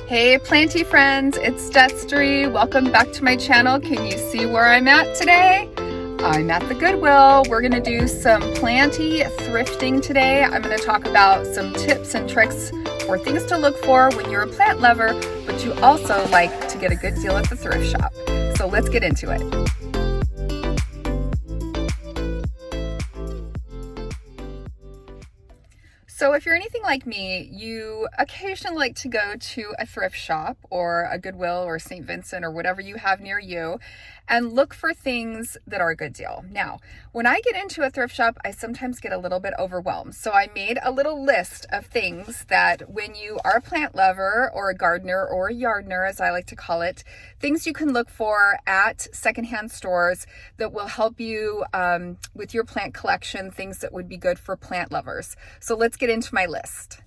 Hey planty friends, it's Destry. Welcome back to my channel. Can you see where I'm at today? I'm at the Goodwill. We're gonna do some planty thrifting today. I'm gonna talk about some tips and tricks or things to look for when you're a plant lover, but you also like to get a good deal at the thrift shop. So let's get into it. So if you're anything like me, you occasionally like to go to a thrift shop or a Goodwill or St. Vincent or whatever you have near you and look for things that are a good deal. Now, when I get into a thrift shop, I sometimes get a little bit overwhelmed. So I made a little list of things that when you are a plant lover or a gardener or a yardner, as I like to call it, things you can look for at secondhand stores that will help you with your plant collection, things that would be good for plant lovers. So let's get into my list.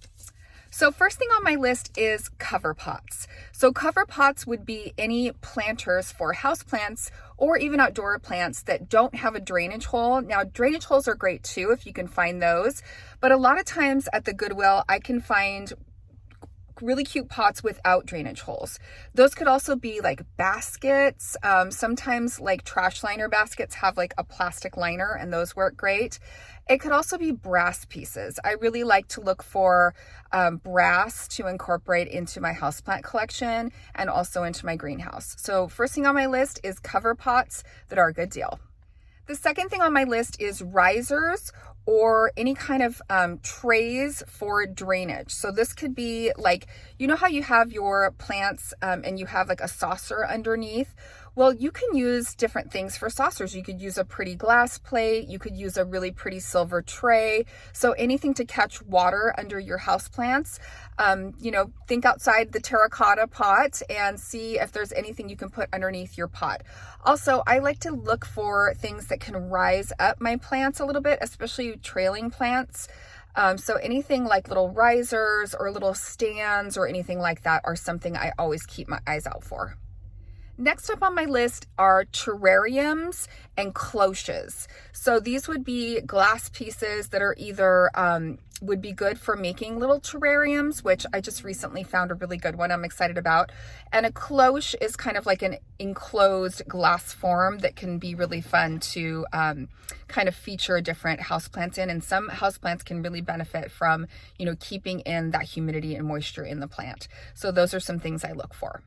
So first thing on my list is cover pots. So cover pots would be any planters for houseplants or even outdoor plants that don't have a drainage hole. Now, drainage holes are great too if you can find those, but a lot of times at the Goodwill, I can find really cute pots without drainage holes. Those could also be like baskets. Sometimes like trash liner baskets have like a plastic liner and those work great. It could also be brass pieces. I really like to look for brass to incorporate into my houseplant collection and also into my greenhouse. So first thing on my list is cover pots that are a good deal. The second thing on my list is risers or any kind of trays for drainage. So this could be like, you know how you have your plants and you have like a saucer underneath? Well, you can use different things for saucers. You could use a pretty glass plate. You could use a really pretty silver tray. So anything to catch water under your houseplants. Think outside the terracotta pot and see if there's anything you can put underneath your pot. Also, I like to look for things that can rise up my plants a little bit, especially trailing plants. So anything like little risers or little stands or anything like that are something I always keep my eyes out for. Next up on my list are terrariums and cloches. So these would be glass pieces that are either would be good for making little terrariums, which I just recently found a really good one I'm excited about. And a cloche is kind of like an enclosed glass form that can be really fun to kind of feature different houseplants in. And some houseplants can really benefit from, keeping in that humidity and moisture in the plant. So those are some things I look for.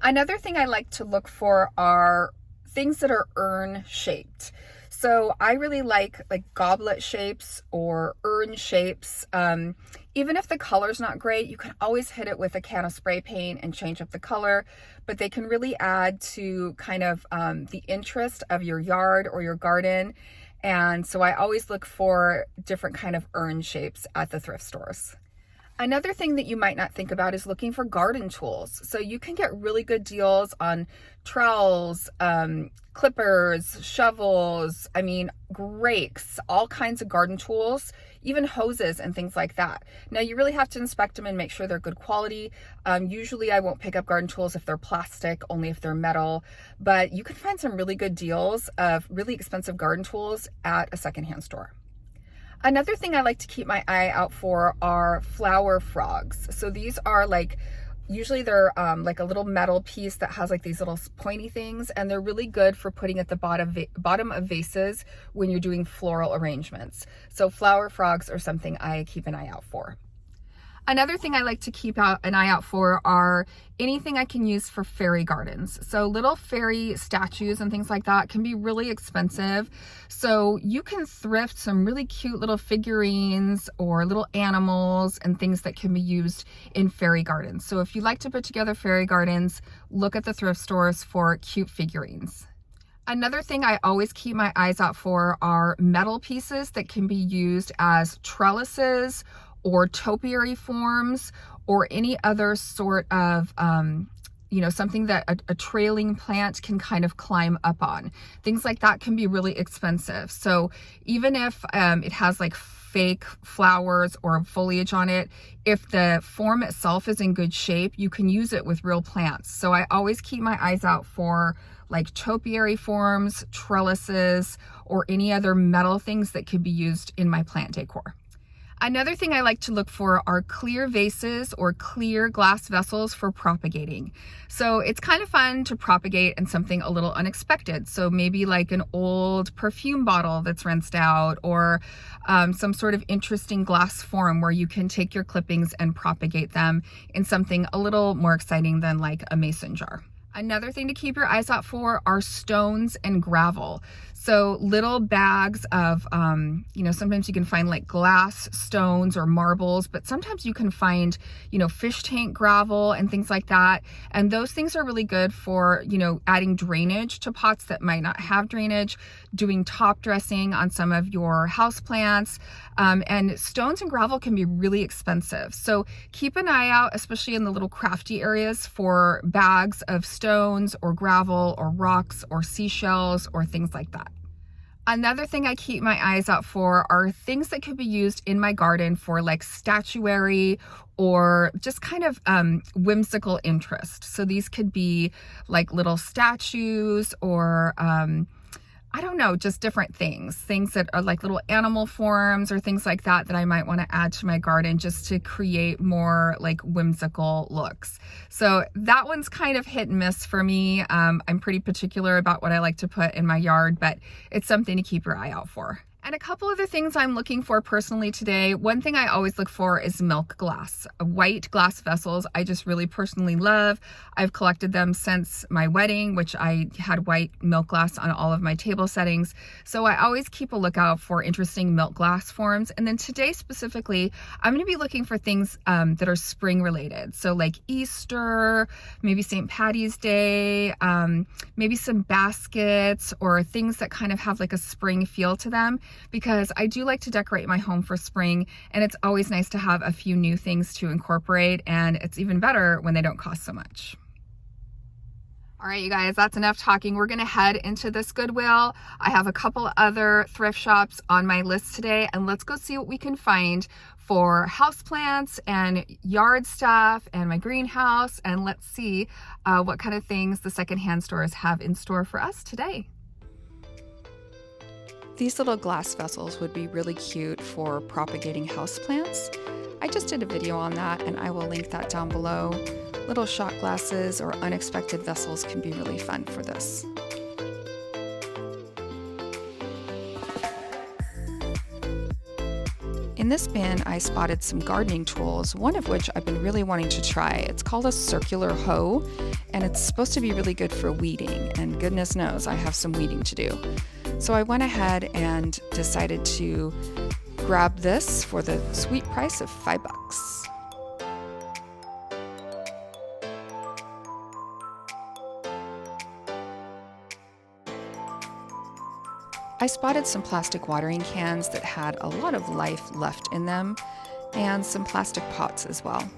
Another thing I like to look for are things that are urn shaped. So I really like goblet shapes or urn shapes. Even if the color's not great, you can always hit it with a can of spray paint and change up the color, but they can really add to kind of the interest of your yard or your garden. And so I always look for different kind of urn shapes at the thrift stores. Another thing that you might not think about is looking for garden tools. So you can get really good deals on trowels, clippers, shovels, rakes, all kinds of garden tools, even hoses and things like that. Now you really have to inspect them and make sure they're good quality. Usually I won't pick up garden tools if they're plastic, only if they're metal, but you can find some really good deals of really expensive garden tools at a secondhand store. Another thing I like to keep my eye out for are flower frogs. So these are usually they're like a little metal piece that has like these little pointy things, and they're really good for putting at the bottom of vases when you're doing floral arrangements. So flower frogs are something I keep an eye out for. Another thing I like to keep an eye out for are anything I can use for fairy gardens. So little fairy statues and things like that can be really expensive. So you can thrift some really cute little figurines or little animals and things that can be used in fairy gardens. So if you like to put together fairy gardens, look at the thrift stores for cute figurines. Another thing I always keep my eyes out for are metal pieces that can be used as trellises or topiary forms or any other sort of, something that a trailing plant can kind of climb up on. Things like that can be really expensive. So even if it has like fake flowers or foliage on it, if the form itself is in good shape, you can use it with real plants. So I always keep my eyes out for like topiary forms, trellises, or any other metal things that could be used in my plant decor. Another thing I like to look for are clear vases or clear glass vessels for propagating. So it's kind of fun to propagate in something a little unexpected. So maybe like an old perfume bottle that's rinsed out, or some sort of interesting glass form where you can take your clippings and propagate them in something a little more exciting than like a mason jar. Another thing to keep your eyes out for are stones and gravel. So little bags of, sometimes you can find like glass stones or marbles, but sometimes you can find, fish tank gravel and things like that. And those things are really good for, adding drainage to pots that might not have drainage, doing top dressing on some of your houseplants. And stones and gravel can be really expensive. So keep an eye out, especially in the little crafty areas, for bags of stones or gravel or rocks or seashells or things like that. Another thing I keep my eyes out for are things that could be used in my garden for like statuary or just kind of whimsical interest. So these could be like little statues or I don't know, just different things that are like little animal forms or things like that I might want to add to my garden just to create more like whimsical looks. So that one's kind of hit and miss for me. I'm pretty particular about what I like to put in my yard, but it's something to keep your eye out for. And a couple other things I'm looking for personally today. One thing I always look for is milk glass. White glass vessels I just really personally love. I've collected them since my wedding, which I had white milk glass on all of my table settings. So I always keep a lookout for interesting milk glass forms. And then today specifically, I'm going to be looking for things that are spring related. So like Easter, maybe St. Patty's Day, maybe some baskets or things that kind of have like a spring feel to them, because I do like to decorate my home for spring, and it's always nice to have a few new things to incorporate, and it's even better when they don't cost so much. All right, you guys, that's enough talking. We're gonna head into this Goodwill. I have a couple other thrift shops on my list today, and let's go see what we can find for houseplants and yard stuff and my greenhouse, and let's see what kind of things the secondhand stores have in store for us today. These little glass vessels would be really cute for propagating houseplants. I just did a video on that and I will link that down below. Little shot glasses or unexpected vessels can be really fun for this. In this bin, I spotted some gardening tools, one of which I've been really wanting to try. It's called a circular hoe, and it's supposed to be really good for weeding, and goodness knows I have some weeding to do. So I went ahead and decided to grab this for the sweet price of $5. I spotted some plastic watering cans that had a lot of life left in them, and some plastic pots as well.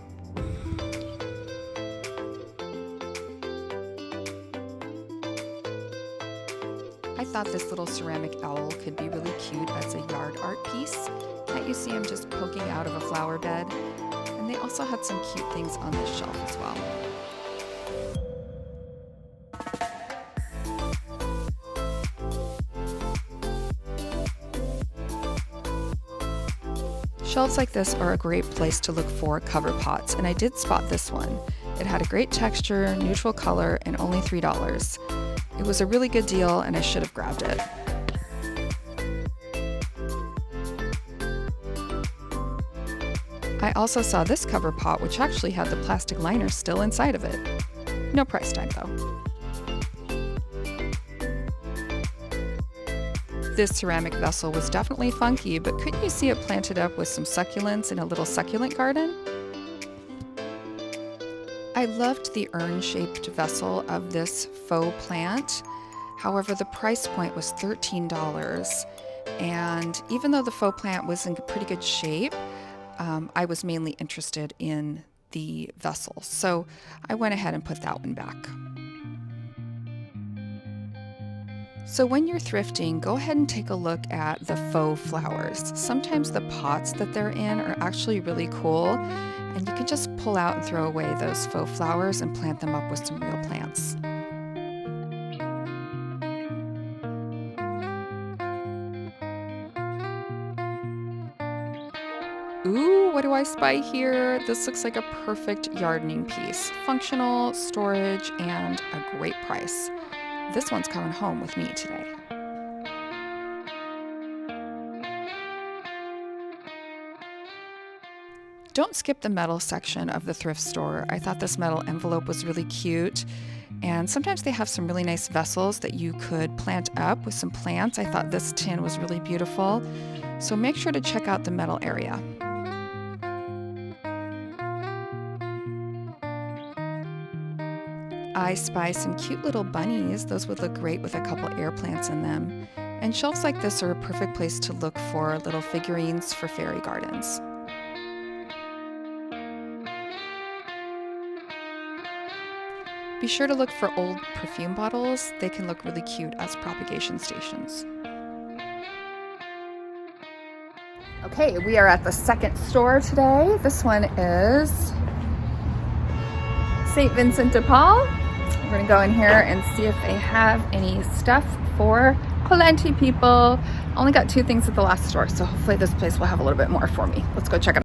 I thought this little ceramic owl could be really cute as a yard art piece. Can't you see him just poking out of a flower bed? And they also had some cute things on this shelf as well. Shelves like this are a great place to look for cover pots, and I did spot this one. It had a great texture, neutral color, and only $3. It was a really good deal, and I should have grabbed it. I also saw this cover pot, which actually had the plastic liner still inside of it. No price tag though. This ceramic vessel was definitely funky, but couldn't you see it planted up with some succulents in a little succulent garden? I loved the urn-shaped vessel of this faux plant. However, the price point was $13, and even though the faux plant was in pretty good shape, I was mainly interested in the vessel, so I went ahead and put that one back. So when you're thrifting, go ahead and take a look at the faux flowers. Sometimes the pots that they're in are actually really cool, and you can just pull out and throw away those faux flowers and plant them up with some real plants. what do I spy here? This looks like a perfect gardening piece. Functional, storage, and a great price. This one's coming home with me today. Don't skip the metal section of the thrift store. I thought this metal envelope was really cute. And sometimes they have some really nice vessels that you could plant up with some plants. I thought this tin was really beautiful. So make sure to check out the metal area. I spy some cute little bunnies. Those would look great with a couple air plants in them. And shelves like this are a perfect place to look for little figurines for fairy gardens. Be sure to look for old perfume bottles. They can look really cute as propagation stations. Okay, we are at the second store today. This one is St. Vincent de Paul. We're gonna go in here and see if they have any stuff for planty people. Only got 2 things at the last store, so hopefully this place will have a little bit more for me. Let's go check it out.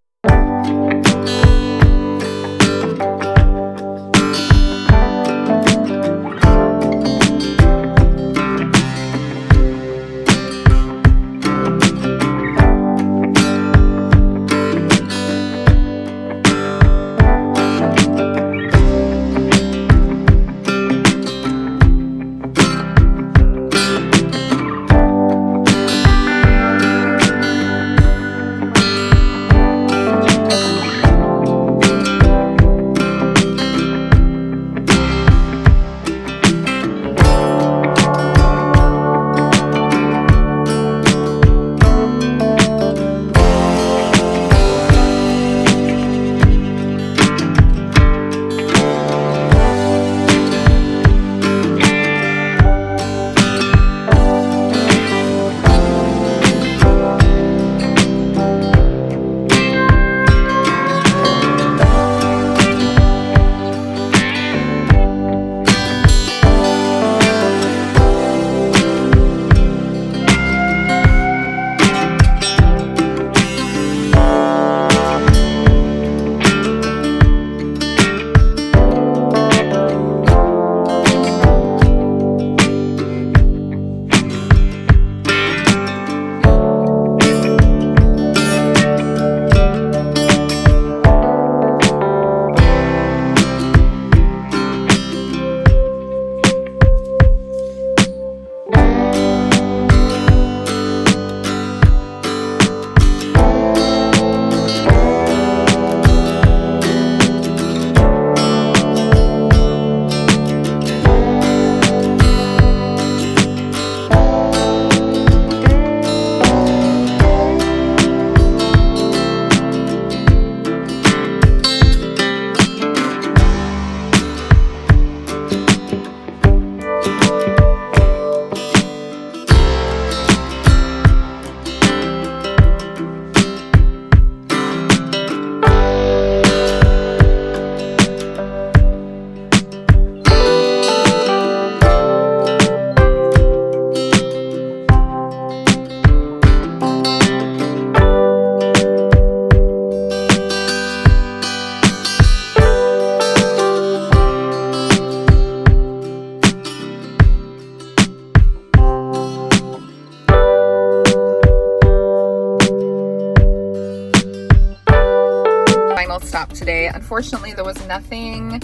Stop today. Unfortunately, there was nothing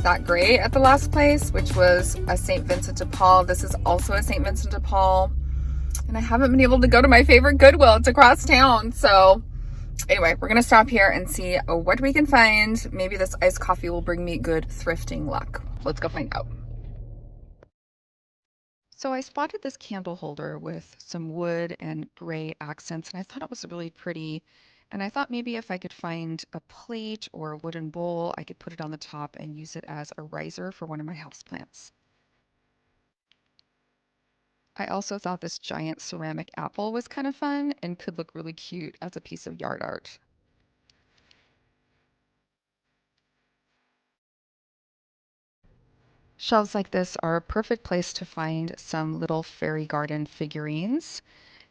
that great at the last place, which was a St. Vincent de Paul. This is also a St. Vincent de Paul, and I haven't been able to go to my favorite Goodwill. It's across town. So anyway, we're gonna stop here and see what we can find. Maybe this iced coffee will bring me good thrifting luck. Let's go find out. So I spotted this candle holder with some wood and gray accents, and I thought it was really pretty. And I thought maybe if I could find a plate or a wooden bowl, I could put it on the top and use it as a riser for one of my houseplants. I also thought this giant ceramic apple was kind of fun and could look really cute as a piece of yard art. Shelves like this are a perfect place to find some little fairy garden figurines.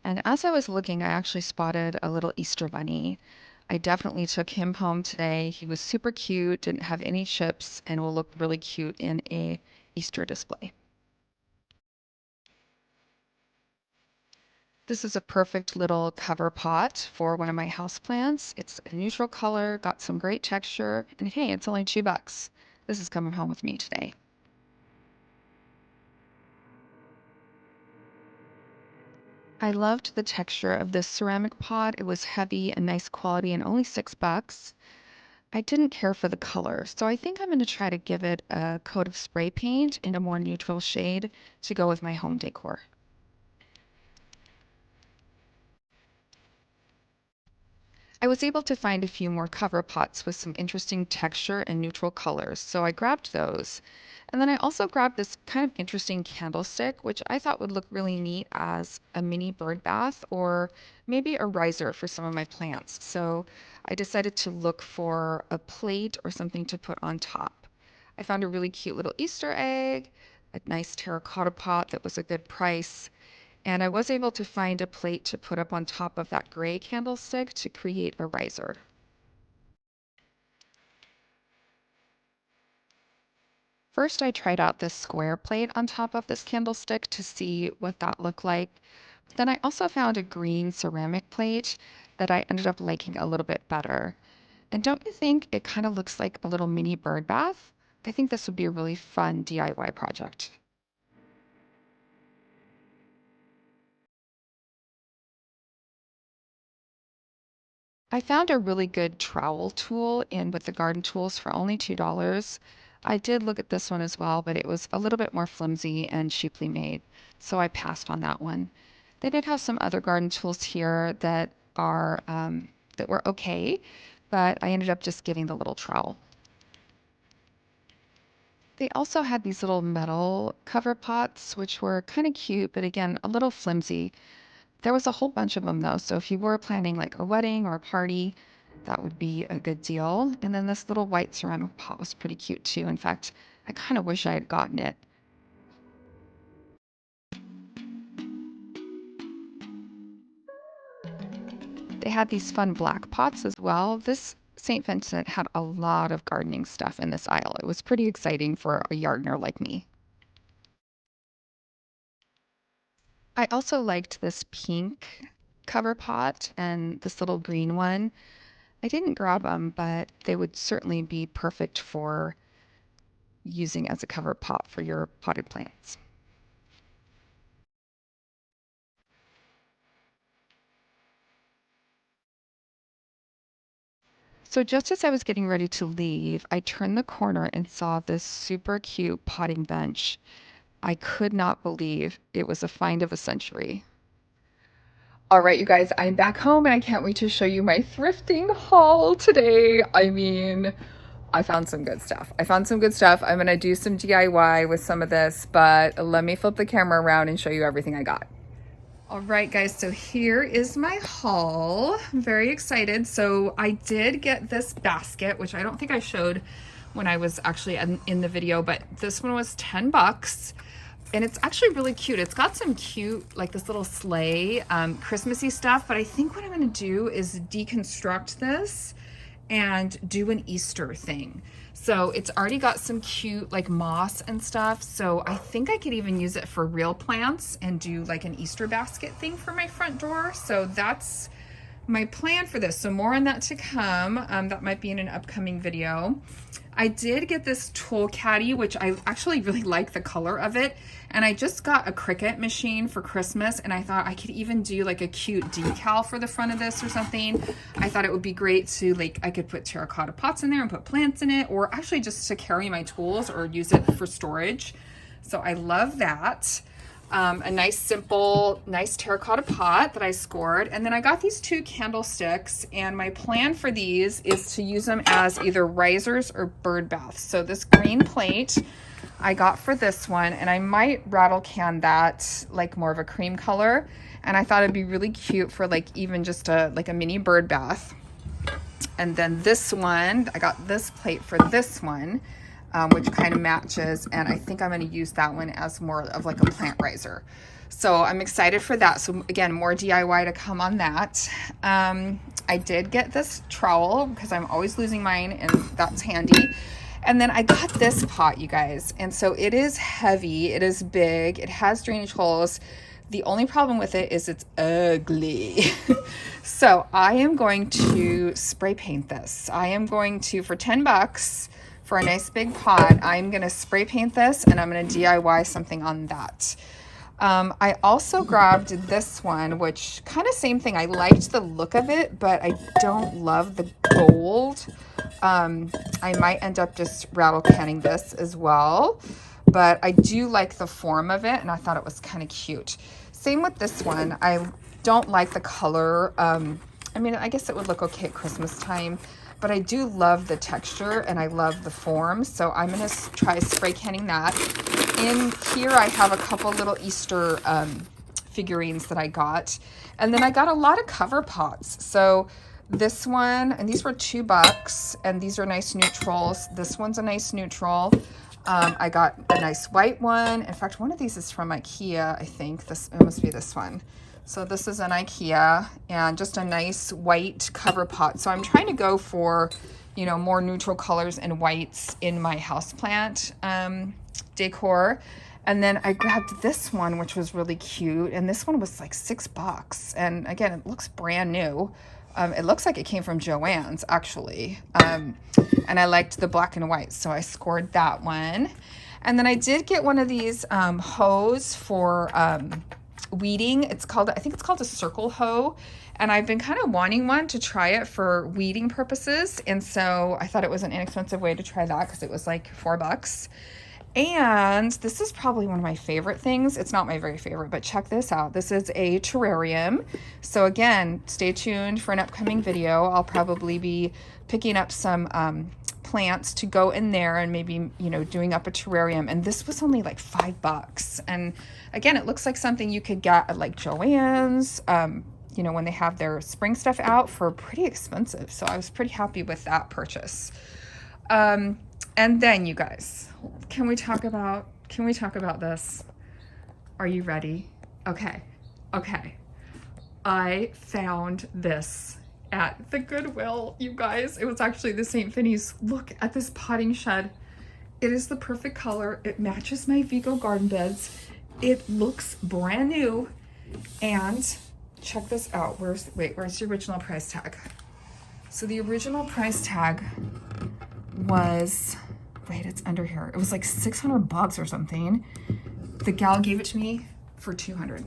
And as I was looking, I actually spotted a little Easter bunny. I definitely took him home today. He was super cute, didn't have any chips, and will look really cute in a Easter display. This is a perfect little cover pot for one of my houseplants. It's a neutral color, got some great texture, and hey, it's only $2. This is coming home with me today. I loved the texture of this ceramic pot. It was heavy and nice quality and only $6. I didn't care for the color, so I think I'm going to try to give it a coat of spray paint in a more neutral shade to go with my home decor. I was able to find a few more cover pots with some interesting texture and neutral colors, so I grabbed those. And then I also grabbed this kind of interesting candlestick, which I thought would look really neat as a mini bird bath or maybe a riser for some of my plants. So I decided to look for a plate or something to put on top. I found a really cute little Easter egg, a nice terracotta pot that was a good price, and I was able to find a plate to put up on top of that gray candlestick to create a riser. First, I tried out this square plate on top of this candlestick to see what that looked like. Then I also found a green ceramic plate that I ended up liking a little bit better. And don't you think it kind of looks like a little mini bird bath? I think this would be a really fun DIY project. I found a really good trowel tool in with the garden tools for only $2. I did look at this one as well, but it was a little bit more flimsy and cheaply made, so I passed on that one. They did have some other garden tools here that were okay, but I ended up just getting the little trowel. They also had these little metal cover pots, which were kind of cute, but again, a little flimsy. There was a whole bunch of them though, so if you were planning like a wedding or a party, that would be a good deal. And then this little white ceramic pot was pretty cute too. In fact, I kind of wish I had gotten it. They had these fun black pots as well. This St. Vincent had a lot of gardening stuff in this aisle. It was pretty exciting for a gardener like me. I also liked this pink cover pot and this little green one. I didn't grab them, but they would certainly be perfect for using as a cover pot for your potted plants. So just as I was getting ready to leave, I turned the corner and saw this super cute potting bench. I could not believe it was a find of a century. All right, you guys, I'm back home and I can't wait to show you my thrifting haul today. I mean, I found some good stuff. I'm gonna do some DIY with some of this, but let me flip the camera around and show you everything I got. All right, guys, so here is my haul. I'm very excited. So I did get this basket, which I don't think I showed when I was actually in the video, but this one was 10 bucks. And it's actually really cute. It's got some cute, like this little sleigh, Christmassy stuff, but I think what I'm gonna do is deconstruct this and do an Easter thing. So it's already got some cute like moss and stuff. So I think I could even use it for real plants and do like an Easter basket thing for my front door. So that's my plan for this. So more on that to come. That might be in an upcoming video. I did get this tool caddy, which I actually really like the color of it. And I just got a Cricut machine for Christmas, and I thought I could even do like a cute decal for the front of this or something. I thought it would be great to like, I could put terracotta pots in there and put plants in it, or actually just to carry my tools or use it for storage. So I love that. A nice simple, nice terracotta pot that I scored. And then I got these two candlesticks, and my plan for these is to use them as either risers or bird baths. So this green plate I got for this one, and I might rattle can that like more of a cream color. And I thought it'd be really cute for like even just a mini bird bath. And then this one, I got this plate for this one. which kind of matches. And I think I'm going to use that one as more of like a plant riser. So I'm excited for that. So again, more DIY to come on that. I did get this trowel because I'm always losing mine, and that's handy. And then I got this pot, you guys. And so it is heavy, it is big, it has drainage holes. The only problem with it is it's ugly. So I am going to spray paint this. I am going to, for 10 bucks for a nice big pot, I'm gonna spray paint this, and I'm gonna DIY something on that. I also grabbed this one, which kind of same thing. I liked the look of it, but I don't love the gold. I might end up just rattle canning this as well, but I do like the form of it, and I thought it was kind of cute. Same with this one. I don't like the color. I mean, I guess it would look okay at Christmas time, but I do love the texture and I love the form. So I'm going to try spray canning that. In here, I have a couple little Easter figurines that I got. And then I got a lot of cover pots. So this one, and these were $2, and these are nice neutrals. This one's a nice neutral. I got a nice white one. In fact, one of these is from IKEA, I think. It must be this one. So this is an IKEA, and just a nice white cover pot. So I'm trying to go for, you know, more neutral colors and whites in my houseplant decor. And then I grabbed this one, which was really cute. And this one was like $6. And again, it looks brand new. It looks like it came from Joann's, actually. And I liked the black and white, so I scored that one. And then I did get one of these hoes for weeding. It's called, I think it's called a circle hoe. And I've been kind of wanting one to try it for weeding purposes. And so I thought it was an inexpensive way to try that because it was like $4. And this is probably one of my favorite things. It's not my very favorite, but check this out. This is a terrarium. So again, stay tuned for an upcoming video. I'll probably be picking up some plants to go in there and maybe, you know, doing up a terrarium. And this was only like $5. And again, it looks like something you could get at like Joann's, you know, when they have their spring stuff out for pretty expensive. So I was pretty happy with that purchase. And then you guys, can we talk about this? Are you ready? Okay. I found this at the Goodwill, you guys. It was actually the St. Vinny's. Look at this potting shed. It is the perfect color. It matches my Vigo garden beds. It looks brand new. And check this out. Where's the original price tag? So the original price tag was, wait, it's under here. It was like $600 or something. The gal gave it to me for $200.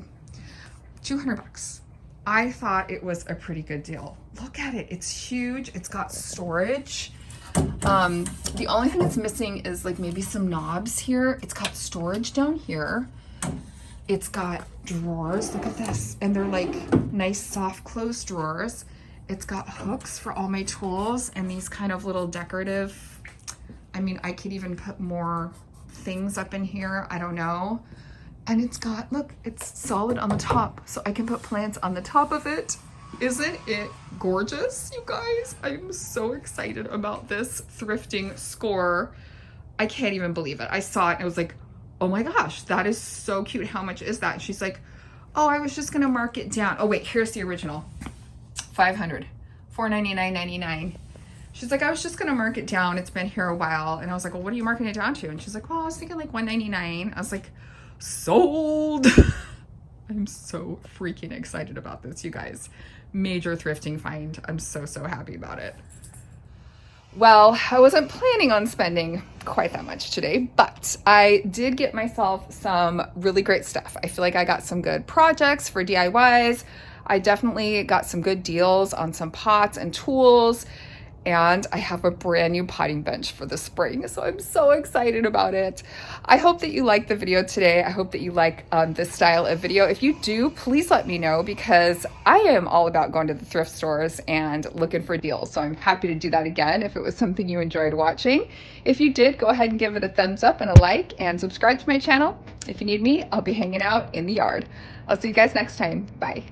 I thought it was a pretty good deal. Look at it. It's huge. It's got storage. The only thing it's missing is like maybe some knobs here. It's got storage down here. It's got drawers. Look at this. And they're like nice soft closed drawers. It's got hooks for all my tools and these kind of little decorative, I mean, I could even put more things up in here. I don't know. And it's got, look, it's solid on the top, so I can put plants on the top of it. Isn't it gorgeous, you guys? I'm so excited about this thrifting score. I can't even believe it. I saw it and I was like, oh my gosh, that is so cute. How much is that? And she's like, oh, I was just gonna mark it down. Oh wait, here's the original. $500, $499.99. She's like, I was just gonna mark it down. It's been here a while. And I was like, well, what are you marking it down to? And she's like, well, I was thinking like $199. I was like, sold. I'm so freaking excited about this, you guys. Major thrifting find. I'm so happy about it. Well, I wasn't planning on spending quite that much today, but I did get myself some really great stuff. I feel like I got some good projects for DIYs. I definitely got some good deals on some pots and tools. And I have a brand new potting bench for the spring, so I'm so excited about it. I hope that you liked the video today. I hope that you like this style of video. If you do, please let me know, because I am all about going to the thrift stores and looking for deals. So I'm happy to do that again if it was something you enjoyed watching. If you did, go ahead and give it a thumbs up and a like, and subscribe to my channel. If you need me, I'll be hanging out in the yard. I'll see you guys next time. Bye.